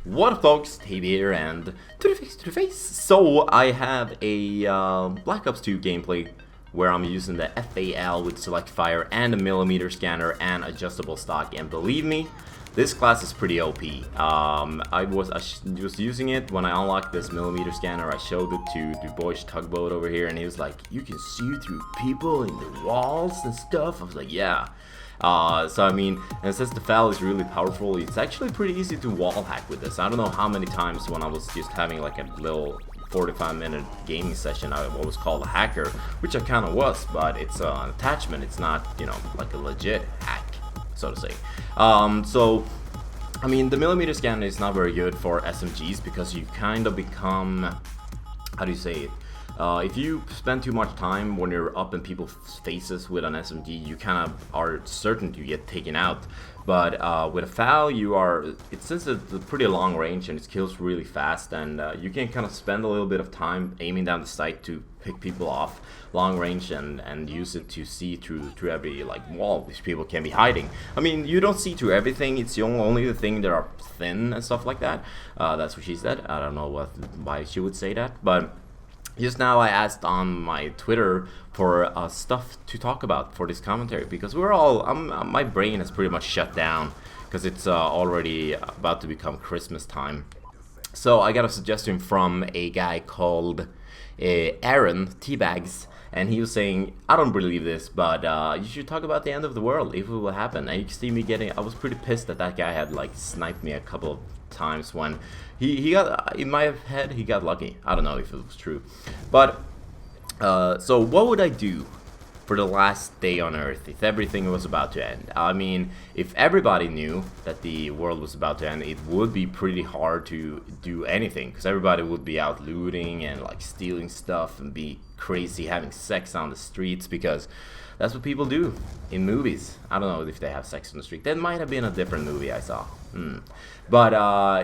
What up, folks? tejbz here, and to the face. So I have a Black Ops 2 gameplay where I'm using the FAL with select fire and a millimeter scanner and adjustable stock. And believe me, this class is pretty OP. I was using it when I unlocked this millimeter scanner. I showed it to the boys Tugboat over here, and he was like, "You can see through people in the walls and stuff." I was like, "Yeah." So I mean, and since the FAL is really powerful, it's actually pretty easy to wall hack with this. I don't know how many times when I was just having like a little 45-minute gaming session I was called a hacker, which I kind of was, but it's an attachment. It's not, you know, like a legit hack, so to say. So I mean, the millimeter scanner is not very good for SMGs because you kind of become, how do you say it? If you spend too much time when you're up in people's faces with an SMG, you kind of are certain to get taken out. But with a FAL, since it's a pretty long range and it kills really fast, and you can kind of spend a little bit of time aiming down the sight to pick people off long range and use it to see through every like wall which people can be hiding. I mean, you don't see through everything. It's only the thing that are thin and stuff like that. That's what she said. I don't know why she would say that, but just now I asked on my Twitter for stuff to talk about for this commentary, because my brain is pretty much shut down because it's already about to become Christmas time. So I got a suggestion from a guy called Aaron tejbz, and he was saying, "I don't believe this, but you should talk about the end of the world if it will happen." And you can see me I was pretty pissed that guy had like sniped me a couple of times when he got, in my head, he got lucky. I don't know if it was true, but so what would I do for the last day on Earth if everything was about to end? I mean, if everybody knew that the world was about to end, it would be pretty hard to do anything, because everybody would be out looting and like stealing stuff and be crazy, having sex on the streets, because that's what people do in movies. I don't know if they have sex on the street. That might have been a different movie I saw. But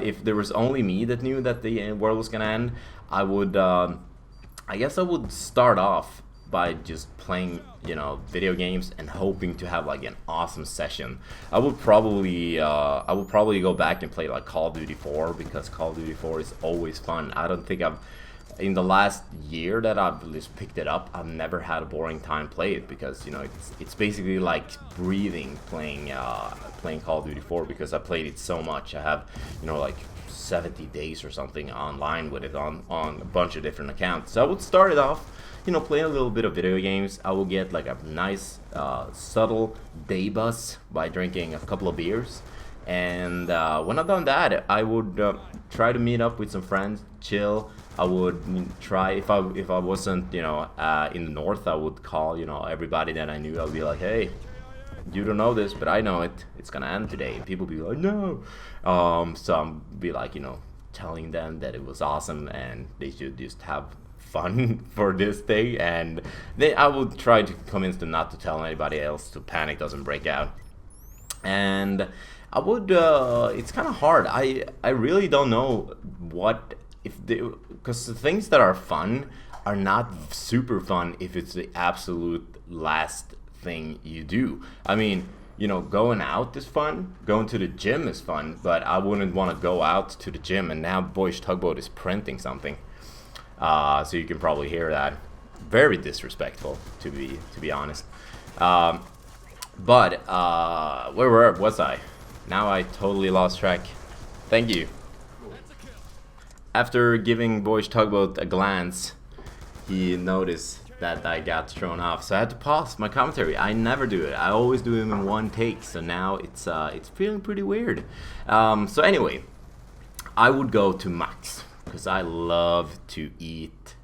if there was only me that knew that the world was gonna end, I would, I guess I would start off by just playing, you know, video games and hoping to have like an awesome session. I would probably go back and play like Call of Duty 4, because Call of Duty 4 is always fun. I don't think in the last year that I've just picked it up, I've never had a boring time playing it, because, you know, it's basically like breathing playing Call of Duty 4, because I played it so much. I have, you know, like 70 days or something online with it on a bunch of different accounts. So I would start it off, you know, playing a little bit of video games. I will get like a nice subtle tejbz by drinking a couple of beers, and when I've done that, I would try to meet up with some friends, chill. I would try, if I wasn't, you know, in the north, I would call, you know, everybody that I knew. I'll be like, "Hey, you don't know this, but I know it. It's gonna end today." And people be like, "No." So I'll be like, you know, telling them that it was awesome and they should just have fun for this day. And then I would try to convince them not to tell anybody else, so panic doesn't break out. And I would, it's kind of hard. I really don't know what, because the things that are fun are not super fun if it's the absolute last thing you do. I mean, you know, going out is fun, going to the gym is fun, but I wouldn't want to go out to the gym. And now Boys Tugboat is printing something, so you can probably hear that. Very disrespectful, to be honest. But where was I? Now I totally lost track. Thank you. After giving Boys Tugboat a glance, he noticed that I got thrown off, so I had to pause my commentary. I never do it. I always do them in one take, so now it's feeling pretty weird. So anyway, I would go to Max, because I love to eat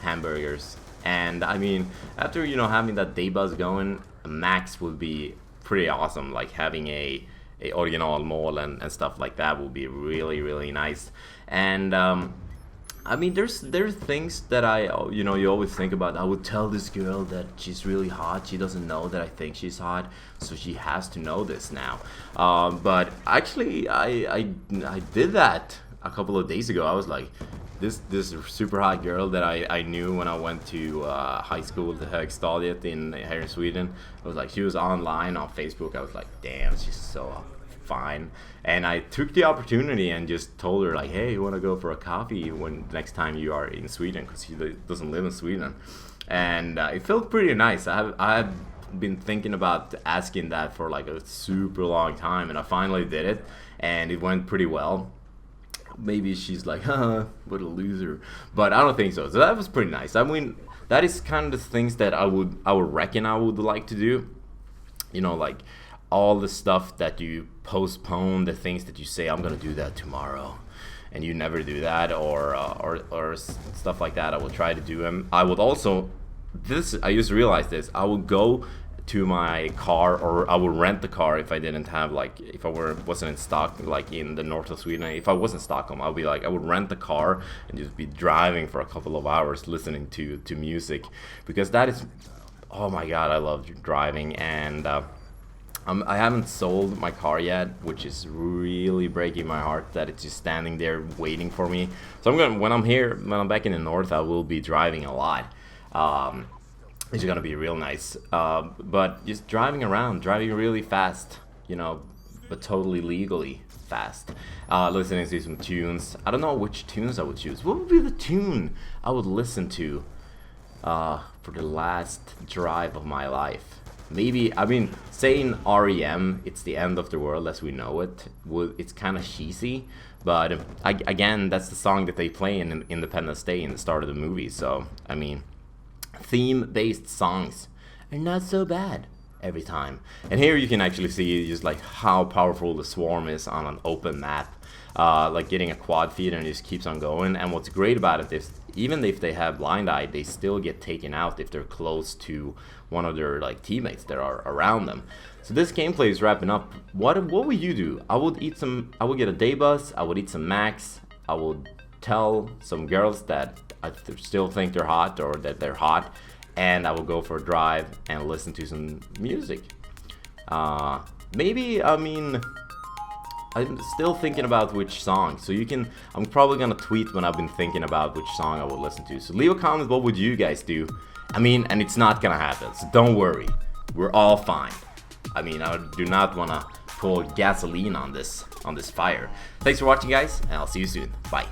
hamburgers. And I mean, after, you know, having that tejbz going, Max would be pretty awesome. Like having a original mall and stuff like that would be really, really nice. And I mean, there's things that you know, you always think about. I would tell this girl that she's really hot. She doesn't know that I think she's hot, so she has to know this now. But actually, I did that a couple of days ago. I was like, this super hot girl that I knew when I went to high school, the Högstadiet here in Sweden. I was like, she was online on Facebook. I was like, damn, she's so fine. And I took the opportunity and just told her like, hey, you want to go for a coffee when next time you are in Sweden, because she doesn't live in Sweden. And it felt pretty nice. I've been thinking about asking that for like a super long time, and I finally did it, and it went pretty well. Maybe she's like, huh, what a loser, but I don't think so. So that was pretty nice. I mean, that is kind of the things that I would reckon I would like to do. You know, like all the stuff that you postpone, the things that you say, I'm gonna do that tomorrow, and you never do that, or stuff like that. I will try to do them. I would also, I used to realize this, I would go to my car, or I would rent the car if I didn't have, like, if I wasn't in stock, like in the north of Sweden. If I was in Stockholm, I would rent the car and just be driving for a couple of hours listening to music, because that is, oh my god, I love driving. And I haven't sold my car yet, which is really breaking my heart that it's just standing there waiting for me. So when I'm back in the north, I will be driving a lot. It's gonna be real nice. But just driving around, driving really fast, you know, but totally legally fast. Listening to some tunes. I don't know which tunes I would choose. What would be the tune I would listen to for the last drive of my life? Maybe, I mean, saying REM, It's the End of the World as We Know It, it's kind of cheesy, but again, that's the song that they play in Independence Day in the start of the movie. So, I mean, theme-based songs are not so bad every time. And here you can actually see just like how powerful the swarm is on an open map. Like getting a quad feed, and it just keeps on going. And what's great about it is, even if they have blind eye, they still get taken out if they're close to one of their like teammates that are around them. So this gameplay is wrapping up. What would you do? I would get a tejbz, I would eat some max, I would tell some girls that I still think they're hot, or that they're hot, and I will go for a drive and listen to some music. Maybe, I mean, I'm still thinking about which song, so I'm probably gonna tweet when I've been thinking about which song I would listen to. So leave a comment, what would you guys do? I mean, and it's not gonna happen, so don't worry. We're all fine. I mean, I do not wanna pour gasoline on this fire. Thanks for watching, guys, and I'll see you soon. Bye.